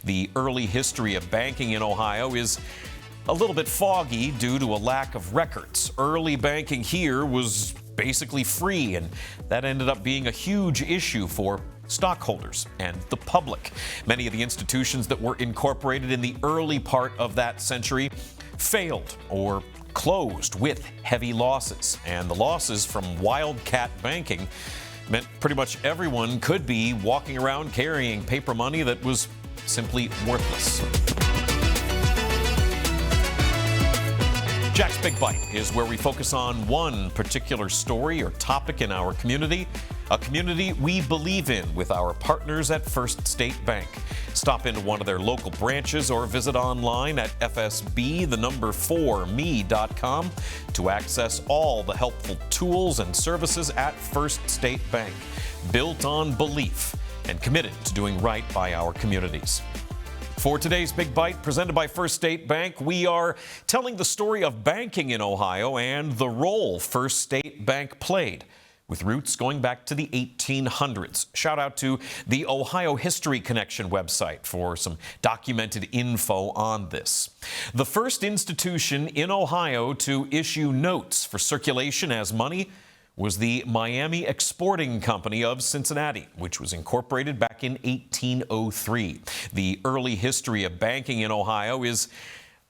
The early history of banking in Ohio is a little bit foggy due to a lack of records. Early banking here was basically free, and that ended up being a huge issue for stockholders and the public. Many of the institutions that were incorporated in the early part of that century failed or closed with heavy losses. And the losses from wildcat banking meant pretty much everyone could be walking around carrying paper money that was simply worthless. Jack's Big Bite is where we focus on one particular story or topic in our community, a community we believe in with our partners at First State Bank. Stop into one of their local branches or visit online at fsb4me.com to access all the helpful tools and services at First State Bank, built on belief and committed to doing right by our communities. For today's Big Bite, presented by First State Bank, we are telling the story of banking in Ohio and the role First State Bank played, with roots going back to the 1800s. Shout out to the Ohio History Connection website for some documented info on this. The first institution in Ohio to issue notes for circulation as money was the Miami Exporting Company of Cincinnati, which was incorporated back in 1803. The early history of banking in Ohio is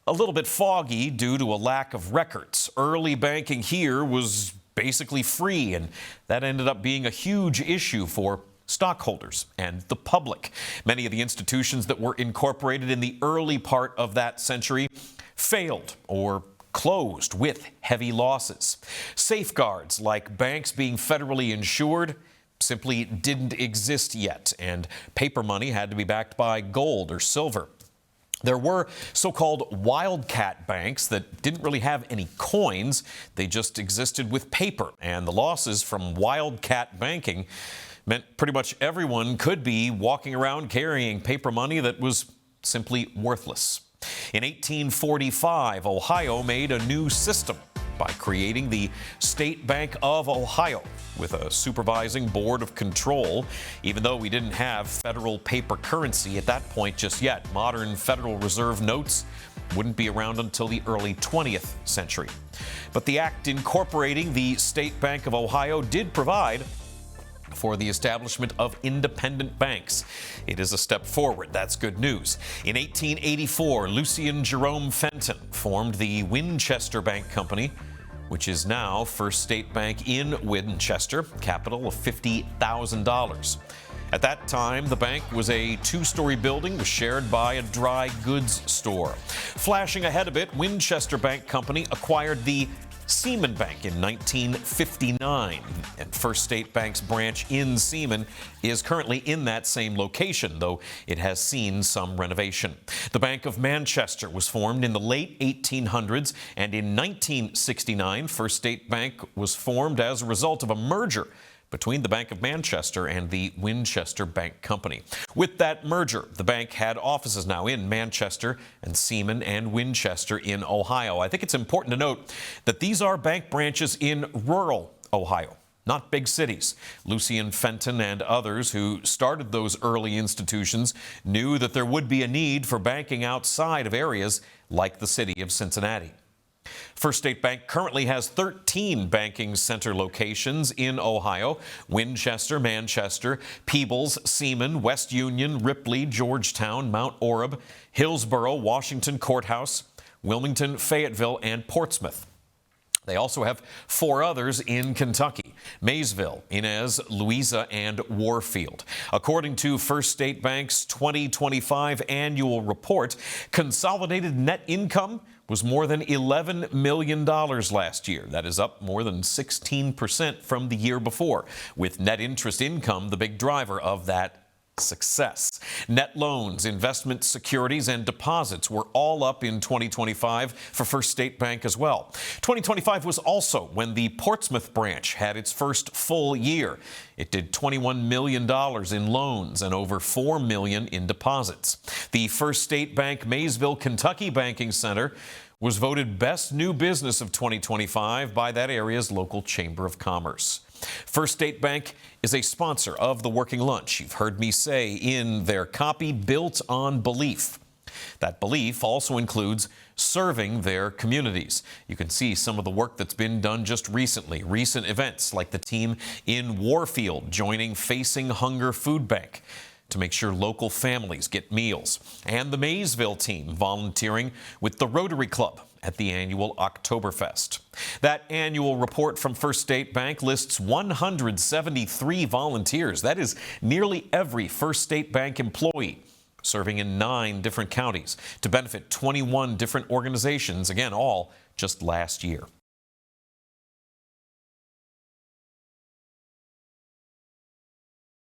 a little bit foggy due to a lack of records. Early banking here was basically free, and that ended up being a huge issue for stockholders and the public. Many of the institutions that were incorporated in the early part of that century failed or closed with heavy losses. Safeguards like banks being federally insured simply didn't exist yet, and paper money had to be backed by gold or silver. There were so-called wildcat banks that didn't really have any coins. They just existed with paper, and the losses from wildcat banking meant pretty much everyone could be walking around carrying paper money that was simply worthless. In 1845, Ohio made a new system by creating the State Bank of Ohio with a supervising board of control. Even though we didn't have federal paper currency at that point just yet, modern Federal Reserve notes wouldn't be around until the early 20th century. But the act incorporating the State Bank of Ohio did provide for the establishment of independent banks. It is a step forward. That's good news. In 1884, Lucian Jerome Fenton formed the Winchester Bank Company, which is now First State Bank in Winchester, capital of $50,000. At that time, the bank was a two-story building was shared by a dry goods store. Flashing ahead a bit, Winchester Bank Company acquired the Seaman Bank in 1959, and First State Bank's branch in Seaman is currently in that same location, though it has seen some renovation. The Bank of Manchester was formed in the late 1800s, and in 1969, First State Bank was formed as a result of a merger between the Bank of Manchester and the Winchester Bank Company. With that merger, the bank had offices now in Manchester and Seaman and Winchester in Ohio. I think it's important to note that these are bank branches in rural Ohio, not big cities. Lucian Fenton and others who started those early institutions knew that there would be a need for banking outside of areas like the city of Cincinnati. First State Bank currently has 13 banking center locations in Ohio: Winchester, Manchester, Peebles, Seaman, West Union, Ripley, Georgetown, Mount Orab, Hillsborough, Washington Courthouse, Wilmington, Fayetteville, and Portsmouth. They also have 4 others in Kentucky: Maysville, Inez, Louisa, and Warfield. According to First State Bank's 2025 annual report, consolidated net income was more than $11 million last year. That is up more than 16% from the year before, with net interest income the big driver of that success. Net loans, investment securities, and deposits were all up in 2025 for First State Bank as well. 2025 was also when the Portsmouth branch had its first full year. It did $21 million in loans and over $4 million in deposits. The First State Bank Maysville, Kentucky Banking Center was voted Best New Business of 2025 by that area's local Chamber of Commerce. First State Bank is a sponsor of the Working Lunch. You've heard me say in their copy, built on belief. That belief also includes serving their communities. You can see some of the work that's been done just recently. Recent events like the team in Warfield joining Facing Hunger Food Bank to make sure local families get meals, and the Maysville team volunteering with the Rotary Club at the annual Oktoberfest. That annual report from First State Bank lists 173 volunteers. That is nearly every First State Bank employee, serving in 9 different counties to benefit 21 different organizations, again, all just last year.